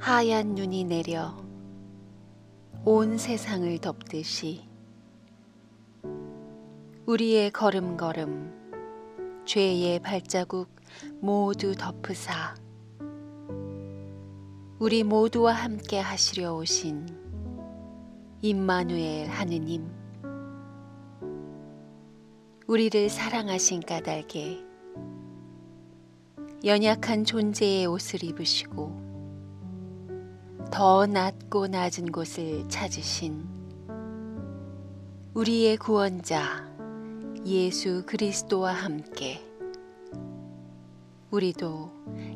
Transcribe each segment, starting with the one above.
하얀 눈이 내려 온 세상을 덮듯이 우리의 걸음걸음 죄의 발자국 모두 덮으사 우리 모두와 함께 하시려 오신 임마누엘 하느님, 우리를 사랑하신 까닭에 연약한 존재의 옷을 입으시고 더 낮고 낮은 곳을 찾으신 우리의 구원자 예수 그리스도와 함께 우리도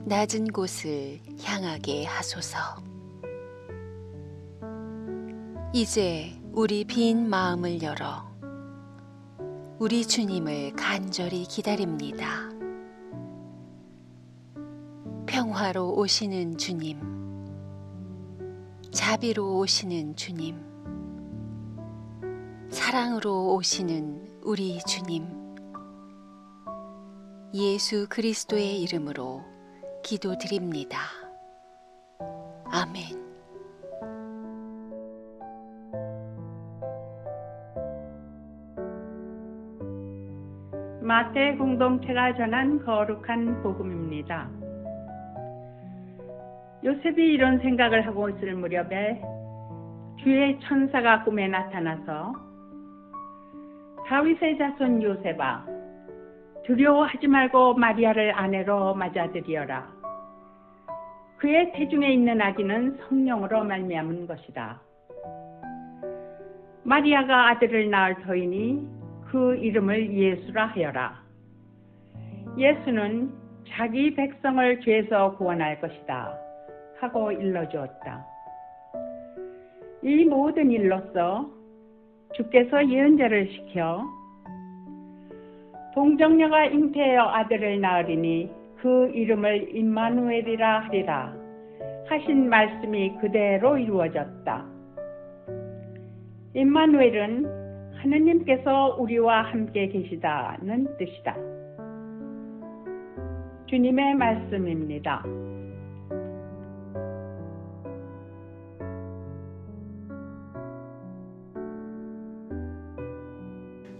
낮은 곳을 향하게 하소서. 이제 우리 빈 마음을 열어 우리 주님을 간절히 기다립니다. 평화로 오시는 주님, 자비로 오시는 주님, 사랑으로 오시는 우리 주님, 예수 그리스도의 이름으로 기도드립니다. 아멘. 마태 공동체가 전한 거룩한 복음입니다. 요셉이 이런 생각을 하고 있을 무렵에 주의 천사가 꿈에 나타나서 다윗의 자손 요셉아, 두려워하지 말고 마리아를 아내로 맞아들이어라. 그의 태중에 있는 아기는 성령으로 말미암은 것이다. 마리아가 아들을 낳을 터이니 그 이름을 예수라 하여라. 예수는 자기 백성을 죄에서 구원할 것이다 하고 일러주었다. 이 모든 일로써 주께서 예언자를 시켜 동정녀가 잉태하여 아들을 낳으리니 그 이름을 임마누엘이라 하리라 하신 말씀이 그대로 이루어졌다. 임마누엘은 하느님께서 우리와 함께 계시다는 뜻이다. 주님의 말씀입니다.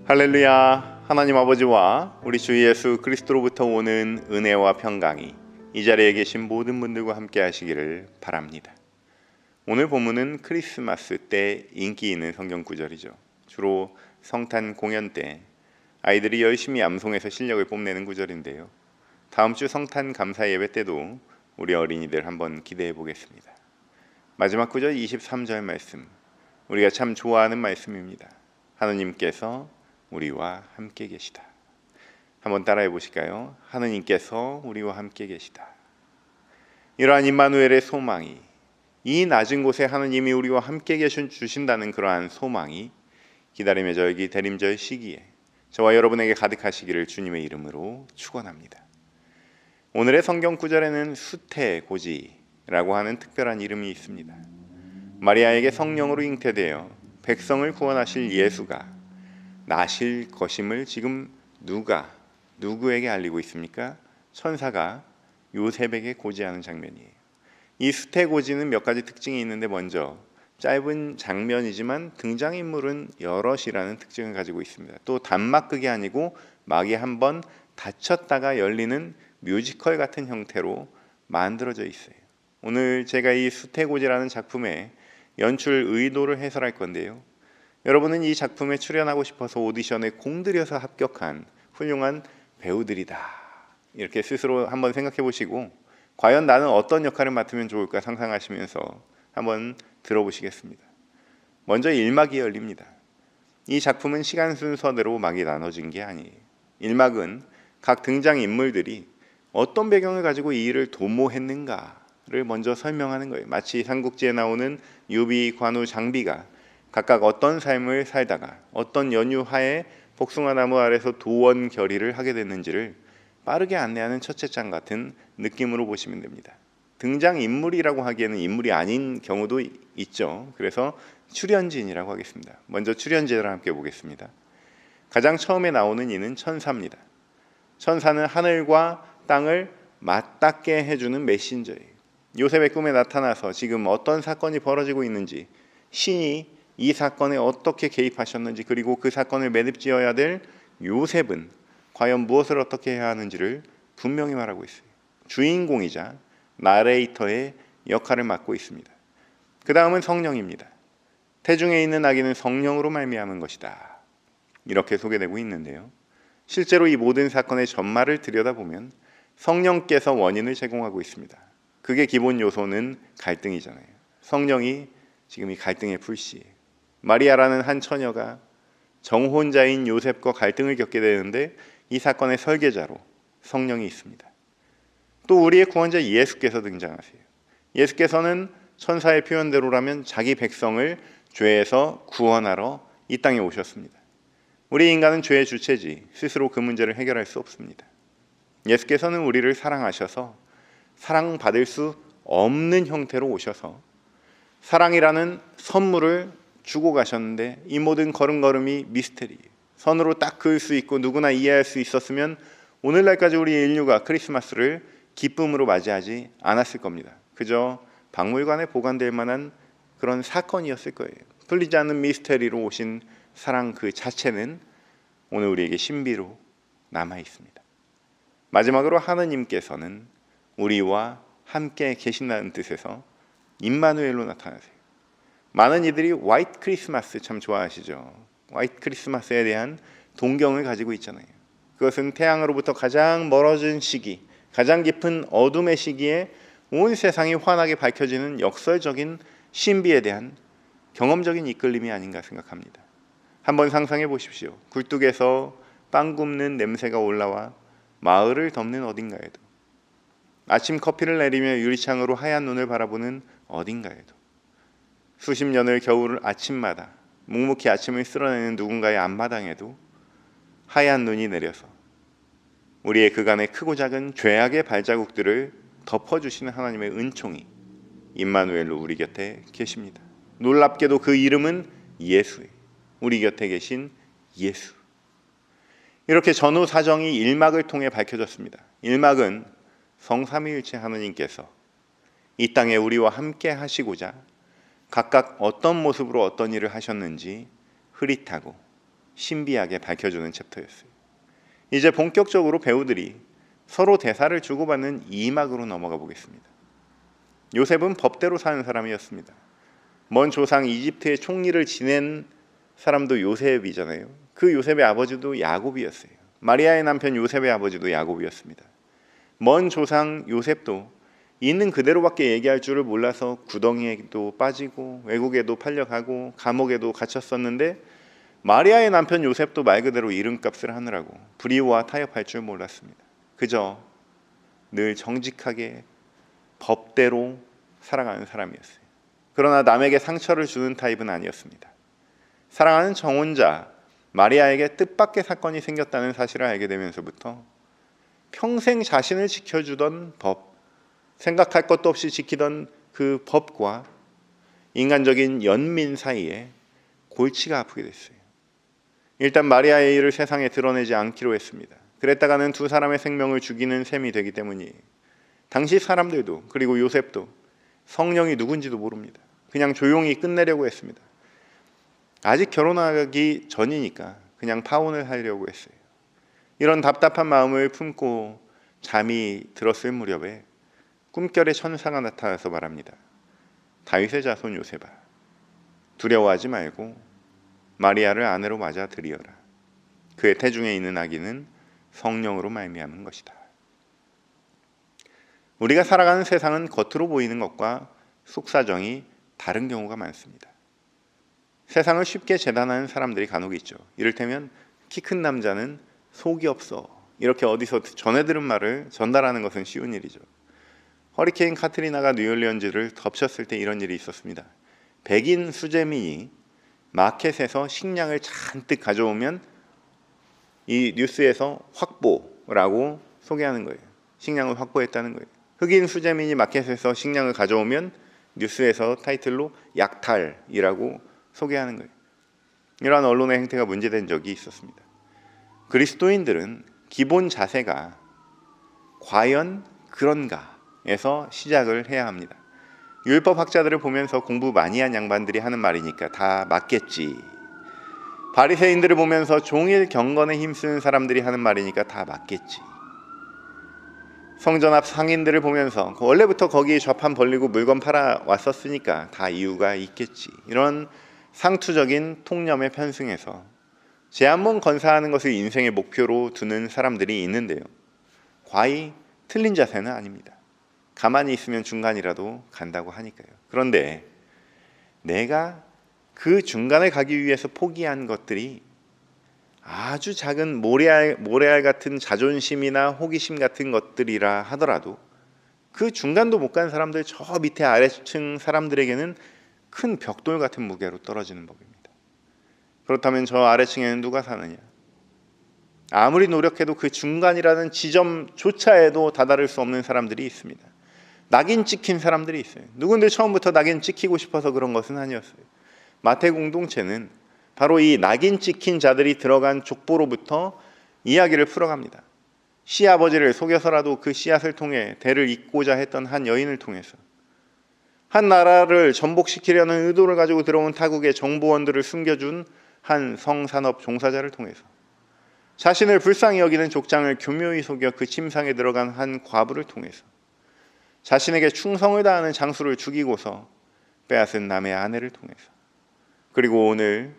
할렐루야. 하나님 아버지와 우리 주 예수 그리스도로부터 오는 은혜와 평강이 이 자리에 계신 모든 분들과 함께 하시기를 바랍니다. 오늘 본문은 크리스마스 때 인기 있는 성경 구절이죠. 주로 성탄 공연 때 아이들이 열심히 암송해서 실력을 뽐내는 구절인데요. 다음 주 성탄 감사 예배 때도 우리 어린이들 한번 기대해 보겠습니다. 마지막 구절 23절 말씀, 우리가 참 좋아하는 말씀입니다. 하느님께서 우리와 함께 계시다. 한번 따라해 보실까요? 하느님께서 우리와 함께 계시다. 이러한 임마누엘의 소망이, 이 낮은 곳에 하느님이 우리와 함께 주신다는 그러한 소망이 기다림의 절기 대림절 시기에 저와 여러분에게 가득하시기를 주님의 이름으로 축원합니다. 오늘의 성경 구절에는 수태고지라고 하는 특별한 이름이 있습니다. 마리아에게 성령으로 잉태되어 백성을 구원하실 예수가 나실 것임을 지금 누구에게 알리고 있습니까? 천사가 요셉에게 고지하는 장면이에요. 이 수태고지는 몇 가지 특징이 있는데, 먼저 짧은 장면이지만 등장인물은 여럿이라는 특징을 가지고 있습니다. 또 단막극이 아니고 막이 한번 닫혔다가 열리는 뮤지컬 같은 형태로 만들어져 있어요. 오늘 제가 이 수태고지라는 작품의 연출 의도를 해설할 건데요. 여러분은 이 작품에 출연하고 싶어서 오디션에 공들여서 합격한 훌륭한 배우들이다, 이렇게 스스로 한번 생각해 보시고 과연 나는 어떤 역할을 맡으면 좋을까 상상하시면서 한번 들어보시겠습니다. 먼저 1막이 열립니다. 이 작품은 시간 순서대로 막이 나눠진 게 아니에요. 1막은 각 등장인물들이 어떤 배경을 가지고 이 일을 도모했는가를 먼저 설명하는 거예요. 마치 삼국지에 나오는 유비, 관우, 장비가 각각 어떤 삶을 살다가 어떤 연유하에 복숭아나무 아래서 도원 결의를 하게 됐는지를 빠르게 안내하는 첫째 장 같은 느낌으로 보시면 됩니다. 등장인물이라고 하기에는 인물이 아닌 경우도 있죠. 그래서 출연진이라고 하겠습니다. 먼저 출연진을 함께 보겠습니다. 가장 처음에 나오는 이는 천사입니다. 천사는 하늘과 땅을 맞닿게 해주는 메신저예요. 요셉의 꿈에 나타나서 지금 어떤 사건이 벌어지고 있는지, 신이 이 사건에 어떻게 개입하셨는지, 그리고 그 사건을 매듭지어야 될 요셉은 과연 무엇을 어떻게 해야 하는지를 분명히 말하고 있어요. 주인공이자 나레이터의 역할을 맡고 있습니다. 그 다음은 성령입니다. 태중에 있는 아기는 성령으로 말미암은 것이다, 이렇게 소개되고 있는데요. 실제로 이 모든 사건의 전말을 들여다보면 성령께서 원인을 제공하고 있습니다. 그게 기본 요소는 갈등이잖아요. 성령이 지금 이 갈등의 불씨예요. 마리아라는 한 처녀가 정혼자인 요셉과 갈등을 겪게 되는데 이 사건의 설계자로 성령이 있습니다. 또 우리의 구원자 예수께서 등장하세요. 예수께서는 천사의 표현대로라면 자기 백성을 죄에서 구원하러 이 땅에 오셨습니다. 우리 인간은 죄의 주체지 스스로 그 문제를 해결할 수 없습니다. 예수께서는 우리를 사랑하셔서 사랑받을 수 없는 형태로 오셔서 사랑이라는 선물을 주고 가셨는데, 이 모든 걸음걸음이 미스테리예요. 선으로 딱 그을 수 있고 누구나 이해할 수 있었으면 오늘날까지 우리 인류가 크리스마스를 기쁨으로 맞이하지 않았을 겁니다. 그저 박물관에 보관될 만한 그런 사건이었을 거예요. 풀리지 않는 미스테리로 오신 사랑 그 자체는 오늘 우리에게 신비로 남아 있습니다. 마지막으로 하느님께서는 우리와 함께 계신다는 뜻에서 임마누엘로 나타나세요. 많은 이들이 화이트 크리스마스 참 좋아하시죠. 화이트 크리스마스에 대한 동경을 가지고 있잖아요. 그것은 태양으로부터 가장 멀어진 시기, 가장 깊은 어둠의 시기에 온 세상이 환하게 밝혀지는 역설적인 신비에 대한 경험적인 이끌림이 아닌가 생각합니다. 한번 상상해 보십시오. 굴뚝에서 빵 굽는 냄새가 올라와 마을을 덮는 어딘가에도, 아침 커피를 내리며 유리창으로 하얀 눈을 바라보는 어딘가에도, 수십 년을 겨울 아침마다 묵묵히 아침을 쓸어내는 누군가의 앞마당에도 하얀 눈이 내려서 우리의 그간의 크고 작은 죄악의 발자국들을 덮어주시는 하나님의 은총이 임마누엘로 우리 곁에 계십니다. 놀랍게도 그 이름은 예수예요. 우리 곁에 계신 예수. 이렇게 전후 사정이 일막을 통해 밝혀졌습니다. 일막은 성삼위일체 하느님께서 이 땅에 우리와 함께 하시고자 각각 어떤 모습으로 어떤 일을 하셨는지 흐릿하고 신비하게 밝혀주는 챕터였어요. 이제 본격적으로 배우들이 서로 대사를 주고받는 2막으로 넘어가 보겠습니다. 요셉은 법대로 사는 사람이었습니다. 먼 조상 이집트의 총리를 지낸 사람도 요셉이잖아요. 그 요셉의 아버지도 야곱이었어요. 마리아의 남편 요셉의 아버지도 야곱이었습니다. 먼 조상 요셉도 있는 그대로밖에 얘기할 줄을 몰라서 구덩이에도 빠지고 외국에도 팔려가고 감옥에도 갇혔었는데, 마리아의 남편 요셉도 말 그대로 이름값을 하느라고 불의와 타협할 줄 몰랐습니다. 그저 늘 정직하게 법대로 살아가는 사람이었어요. 그러나 남에게 상처를 주는 타입은 아니었습니다. 사랑하는 정혼자 마리아에게 뜻밖의 사건이 생겼다는 사실을 알게 되면서부터 평생 자신을 지켜주던 법, 생각할 것도 없이 지키던 그 법과 인간적인 연민 사이에 골치가 아프게 됐어요. 일단 마리아의 일을 세상에 드러내지 않기로 했습니다. 그랬다가는 두 사람의 생명을 죽이는 셈이 되기 때문이에요. 당시 사람들도, 그리고 요셉도 성령이 누군지도 모릅니다. 그냥 조용히 끝내려고 했습니다. 아직 결혼하기 전이니까 그냥 파혼을 하려고 했어요. 이런 답답한 마음을 품고 잠이 들었을 무렵에 꿈결에 천사가 나타나서 말합니다. 다윗의 자손 요셉아, 두려워하지 말고 마리아를 아내로 맞아들이어라. 그의 태중에 있는 아기는 성령으로 말미암은 것이다. 우리가 살아가는 세상은 겉으로 보이는 것과 속사정이 다른 경우가 많습니다. 세상을 쉽게 재단하는 사람들이 간혹 있죠. 이를테면 키 큰 남자는 속이 없어, 이렇게 어디서 전해 들은 말을 전달하는 것은 쉬운 일이죠. 허리케인 카트리나가 뉴올리언즈를 덮쳤을 때 이런 일이 있었습니다. 백인 수재민이 마켓에서 식량을 잔뜩 가져오면 이 뉴스에서 확보라고 소개하는 거예요. 식량을 확보했다는 거예요. 흑인 수재민이 마켓에서 식량을 가져오면 뉴스에서 타이틀로 약탈이라고 소개하는 거예요. 이러한 언론의 행태가 문제된 적이 있었습니다. 그리스도인들은 기본 자세가 과연 그런가 공부에서 시작을 해야 합니다. 율법학자들을 보면서 공부 많이 한 양반들이 하는 말이니까 다 맞겠지. 바리새인들을 보면서 종일 경건에 힘쓰는 사람들이 하는 말이니까 다 맞겠지. 성전 앞 상인들을 보면서 원래부터 거기에 좌판 벌리고 물건 팔아 왔었으니까 다 이유가 있겠지. 이런 상투적인 통념에 편승해서 제 한 몸 건사하는 것을 인생의 목표로 두는 사람들이 있는데요. 과히 틀린 자세는 아닙니다. 가만히 있으면 중간이라도 간다고 하니까요. 그런데 내가 그 중간에 가기 위해서 포기한 것들이 아주 작은 모래알 같은 자존심이나 호기심 같은 것들이라 하더라도 그 중간도 못 간 사람들, 저 밑에 아래층 사람들에게는 큰 벽돌 같은 무게로 떨어지는 법입니다. 그렇다면 저 아래층에는 누가 사느냐? 아무리 노력해도 그 중간이라는 지점조차에도 다다를 수 없는 사람들이 있습니다. 낙인 찍힌 사람들이 있어요. 누군들 처음부터 낙인 찍히고 싶어서 그런 것은 아니었어요. 마태 공동체는 바로 이 낙인 찍힌 자들이 들어간 족보로부터 이야기를 풀어갑니다. 시아버지를 속여서라도 그 씨앗을 통해 대를 잇고자 했던 한 여인을 통해서, 한 나라를 전복시키려는 의도를 가지고 들어온 타국의 정보원들을 숨겨준 한 성산업 종사자를 통해서, 자신을 불쌍히 여기는 족장을 교묘히 속여 그 침상에 들어간 한 과부를 통해서, 자신에게 충성을 다하는 장수를 죽이고서 빼앗은 남의 아내를 통해서, 그리고 오늘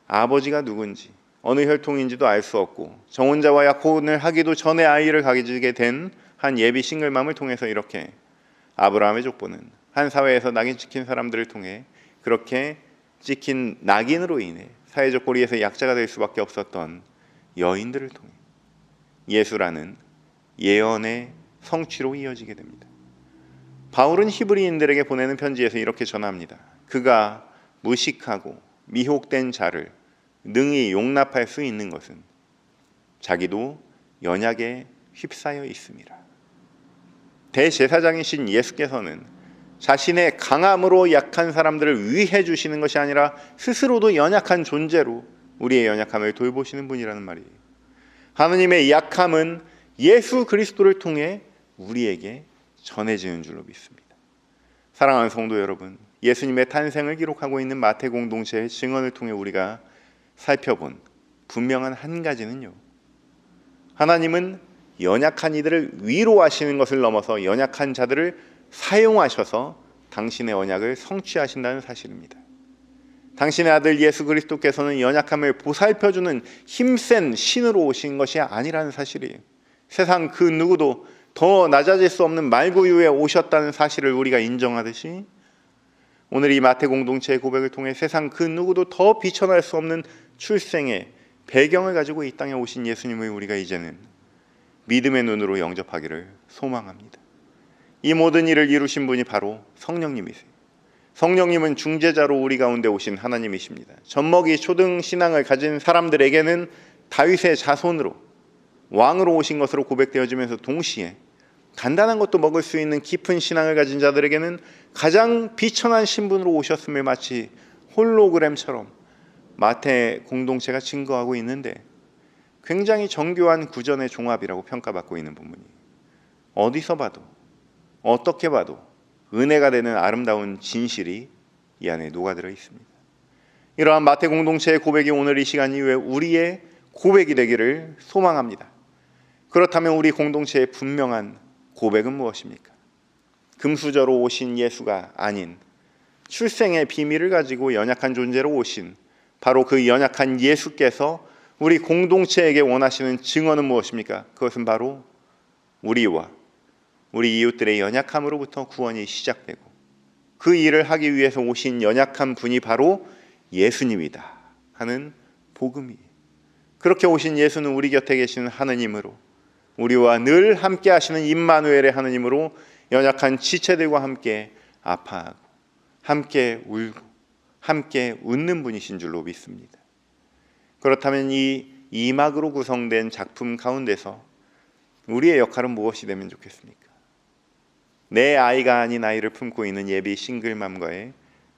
아버지가 누군지 어느 혈통인지도 알 수 없고 정혼자와 약혼을 하기도 전에 아이를 가지게 된 한 예비 싱글맘을 통해서 이렇게 아브라함의 족보는 한 사회에서 낙인 찍힌 사람들을 통해 그렇게 찍힌 낙인으로 인해 사회적 고리에서 약자가 될 수밖에 없었던 여인들을 통해 예수라는 예언의 성취로 이어지게 됩니다. 바울은 히브리인들에게 보내는 편지에서 이렇게 전합니다. 그가 무식하고 미혹된 자를 능히 용납할 수 있는 것은 자기도 연약에 휩싸여 있음이라. 대제사장이신 예수께서는 자신의 강함으로 약한 사람들을 위해 주시는 것이 아니라 스스로도 연약한 존재로 우리의 연약함을 돌보시는 분이라는 말이에요. 하느님의 약함은 예수 그리스도를 통해 우리에게 전해지는 줄로 믿습니다. 사랑하는 성도 여러분, 예수님의 탄생을 기록하고 있는 마태 공동체의 증언을 통해 우리가 살펴본 분명한 한 가지는요, 하나님은 연약한 이들을 위로하시는 것을 넘어서 연약한 자들을 사용하셔서 당신의 언약을 성취하신다는 사실입니다. 당신의 아들 예수 그리스도께서는 연약함을 보살펴주는 힘센 신으로 오신 것이 아니라는 사실이에요. 세상 그 누구도 더 낮아질 수 없는 말구유에 오셨다는 사실을 우리가 인정하듯이, 오늘 이 마태 공동체의 고백을 통해 세상 그 누구도 더 비춰낼 수 없는 출생의 배경을 가지고 이 땅에 오신 예수님을 우리가 이제는 믿음의 눈으로 영접하기를 소망합니다. 이 모든 일을 이루신 분이 바로 성령님이세요. 성령님은 중재자로 우리 가운데 오신 하나님이십니다. 젖먹이 초등 신앙을 가진 사람들에게는 다윗의 자손으로 왕으로 오신 것으로 고백되어지면서 동시에 간단한 것도 먹을 수 있는 깊은 신앙을 가진 자들에게는 가장 비천한 신분으로 오셨음을 마치 홀로그램처럼 마태 공동체가 증거하고 있는데, 굉장히 정교한 구전의 종합이라고 평가받고 있는 부분이, 어디서 봐도 어떻게 봐도 은혜가 되는 아름다운 진실이 이 안에 녹아들어 있습니다. 이러한 마태 공동체의 고백이 오늘 이 시간 이후에 우리의 고백이 되기를 소망합니다. 그렇다면 우리 공동체의 분명한 고백은 무엇입니까? 금수저로 오신 예수가 아닌 출생의 비밀을 가지고 연약한 존재로 오신 바로 그 연약한 예수께서 우리 공동체에게 원하시는 증언은 무엇입니까? 그것은 바로 우리와 우리 이웃들의 연약함으로부터 구원이 시작되고 그 일을 하기 위해서 오신 연약한 분이 바로 예수님이다 하는 복음이에요. 그렇게 오신 예수는 우리 곁에 계시는 하느님으로, 우리와 늘 함께 하시는 임마누엘의 하느님으로 연약한 지체들과 함께 아파하고 함께 울고 함께 웃는 분이신 줄로 믿습니다. 그렇다면 이 2막으로 구성된 작품 가운데서 우리의 역할은 무엇이 되면 좋겠습니까? 내 아이가 아닌 아이를 품고 있는 예비 싱글맘과의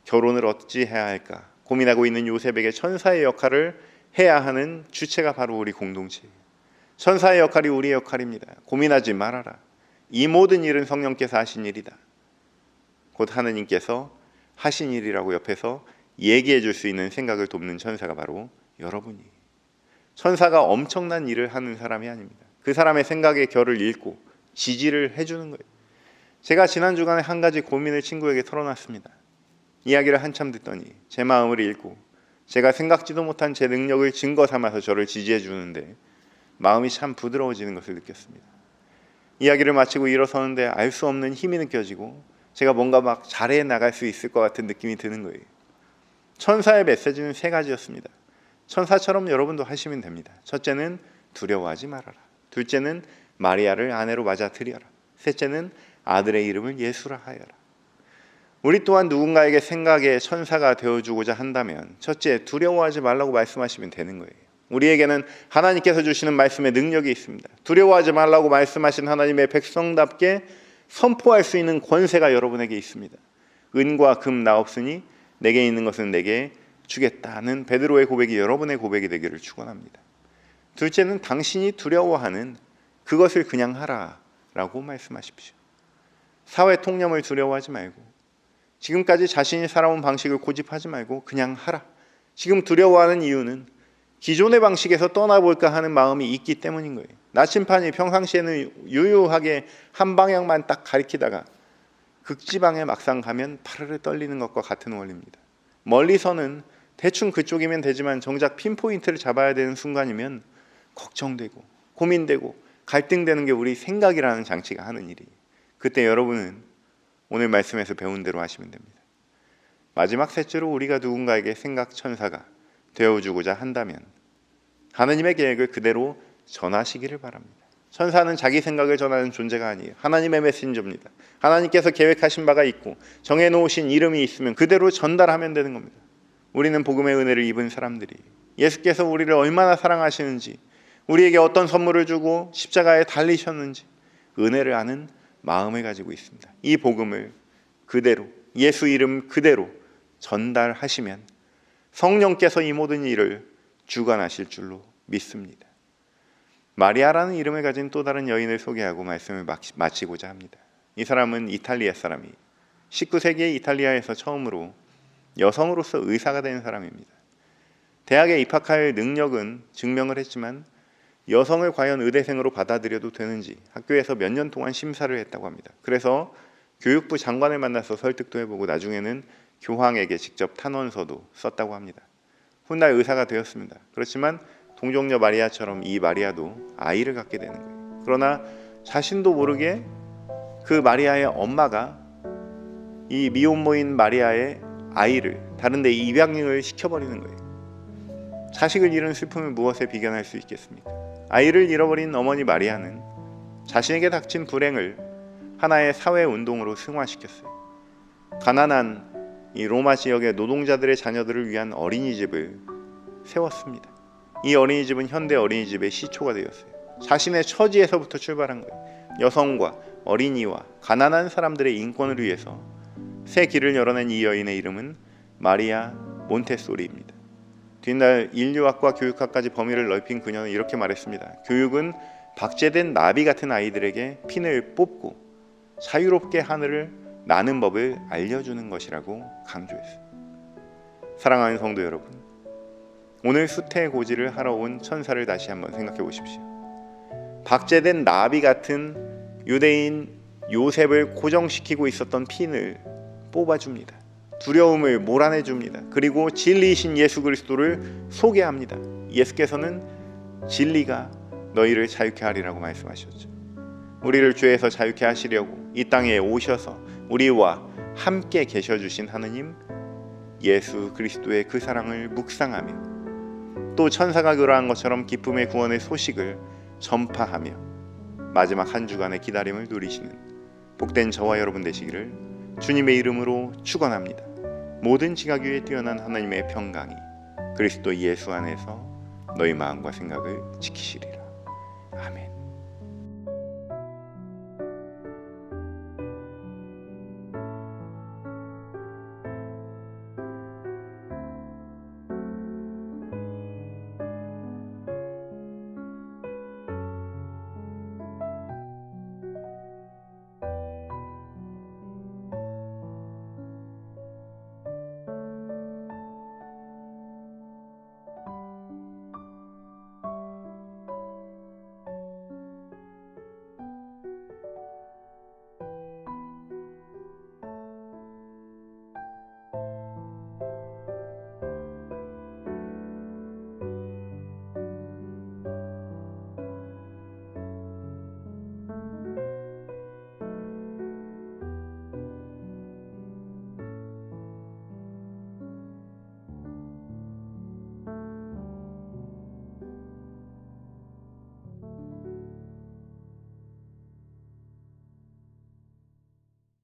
결혼을 어찌해야 할까 고민하고 있는 요셉에게 천사의 역할을 해야 하는 주체가 바로 우리 공동체예요. 천사의 역할이 우리의 역할입니다. 고민하지 말아라. 이 모든 일은 성령께서 하신 일이다. 곧 하느님께서 하신 일이라고 옆에서 얘기해 줄 수 있는 생각을 돕는 천사가 바로 여러분이. 천사가 엄청난 일을 하는 사람이 아닙니다. 그 사람의 생각의 결을 읽고 지지를 해주는 거예요. 제가 지난 주간에 한 가지 고민을 친구에게 털어놨습니다. 이야기를 한참 듣더니 제 마음을 읽고 제가 생각지도 못한 제 능력을 증거 삼아서 저를 지지해 주는데 마음이 참 부드러워지는 것을 느꼈습니다. 이야기를 마치고 일어서는데 알 수 없는 힘이 느껴지고 제가 뭔가 막 잘해 나갈 수 있을 것 같은 느낌이 드는 거예요. 천사의 메시지는 3가지였습니다. 천사처럼 여러분도 하시면 됩니다. 첫째는 두려워하지 말아라. 둘째는 마리아를 아내로 맞아들여라. 셋째는 아들의 이름을 예수라 하여라. 우리 또한 누군가에게 생각의 천사가 되어주고자 한다면 첫째, 두려워하지 말라고 말씀하시면 되는 거예요. 우리에게는 하나님께서 주시는 말씀의 능력이 있습니다. 두려워하지 말라고 말씀하신 하나님의 백성답게 선포할 수 있는 권세가 여러분에게 있습니다. 은과 금 나 없으니 내게 있는 것은 내게 주겠다는 베드로의 고백이 여러분의 고백이 되기를 축원합니다. 둘째는 당신이 두려워하는 그것을 그냥 하라라고 말씀하십시오. 사회 통념을 두려워하지 말고 지금까지 자신이 살아온 방식을 고집하지 말고 그냥 하라. 지금 두려워하는 이유는 기존의 방식에서 떠나볼까 하는 마음이 있기 때문인 거예요. 나침판이 평상시에는 유유하게 한 방향만 딱 가리키다가 극지방에 막상 가면 파르르 떨리는 것과 같은 원리입니다. 멀리서는 대충 그쪽이면 되지만 정작 핀포인트를 잡아야 되는 순간이면 걱정되고 고민되고 갈등되는 게 우리 생각이라는 장치가 하는 일이에요. 그때 여러분은 오늘 말씀에서 배운 대로 하시면 됩니다. 마지막 셋째로 우리가 누군가에게 생각 천사가 되어주고자 한다면 하나님의 계획을 그대로 전하시기를 바랍니다. 천사는 자기 생각을 전하는 존재가 아니에요. 하나님의 메신저입니다. 하나님께서 계획하신 바가 있고 정해놓으신 이름이 있으면 그대로 전달하면 되는 겁니다. 우리는 복음의 은혜를 입은 사람들이 예수께서 우리를 얼마나 사랑하시는지, 우리에게 어떤 선물을 주고 십자가에 달리셨는지 은혜를 아는 마음을 가지고 있습니다. 이 복음을 그대로, 예수 이름 그대로 전달하시면 성령께서 이 모든 일을 주관하실 줄로 믿습니다. 마리아라는 이름을 가진 또 다른 여인을 소개하고 말씀을 마치고자 합니다. 이 사람은 이탈리아 사람이 19세기의 이탈리아에서 처음으로 여성으로서 의사가 된 사람입니다. 대학에 입학할 능력은 증명을 했지만 여성을 과연 의대생으로 받아들여도 되는지 학교에서 몇 년 동안 심사를 했다고 합니다. 그래서 교육부 장관을 만나서 설득도 해보고 나중에는 교황에게 직접 탄원서도 썼다고 합니다. 훗날 의사가 되었습니다. 그렇지만 동정녀 마리아처럼 이 마리아도 아이를 갖게 되는 거예요. 그러나 자신도 모르게 그 마리아의 엄마가 이 미혼모인 마리아의 아이를 다른 데 입양을 시켜버리는 거예요. 자식을 잃은 슬픔을 무엇에 비견할 수 있겠습니까? 아이를 잃어버린 어머니 마리아는 자신에게 닥친 불행을 하나의 사회운동으로 승화시켰어요. 가난한 이 로마 지역의 노동자들의 자녀들을 위한 어린이집을 세웠습니다. 이 어린이집은 현대 어린이집의 시초가 되었어요. 자신의 처지에서부터 출발한 거예요. 여성과 어린이와 가난한 사람들의 인권을 위해서 새 길을 열어낸 이 여인의 이름은 마리아 몬테소리입니다. 뒷날 인류학과 교육학까지 범위를 넓힌 그녀는 이렇게 말했습니다. 교육은 박제된 나비 같은 아이들에게 핀을 뽑고 자유롭게 하늘을 나는 법을 알려주는 것이라고 강조했어요. 사랑하는 성도 여러분, 오늘 수태고지를 하러 온 천사를 다시 한번 생각해 보십시오. 박제된 나비 같은 유대인 요셉을 고정시키고 있었던 핀을 뽑아줍니다. 두려움을 몰아내줍니다. 그리고 진리이신 예수 그리스도를 소개합니다. 예수께서는 진리가 너희를 자유케 하리라고 말씀하셨죠. 우리를 죄에서 자유케 하시려고 이 땅에 오셔서 우리와 함께 계셔주신 하느님 예수 그리스도의 그 사랑을 묵상하며 또 천사가 그러한 것처럼 기쁨의 구원의 소식을 전파하며 마지막 한 주간의 기다림을 누리시는 복된 저와 여러분 되시기를 주님의 이름으로 축원합니다. 모든 지각 위에 뛰어난 하나님의 평강이 그리스도 예수 안에서 너희 마음과 생각을 지키시리라.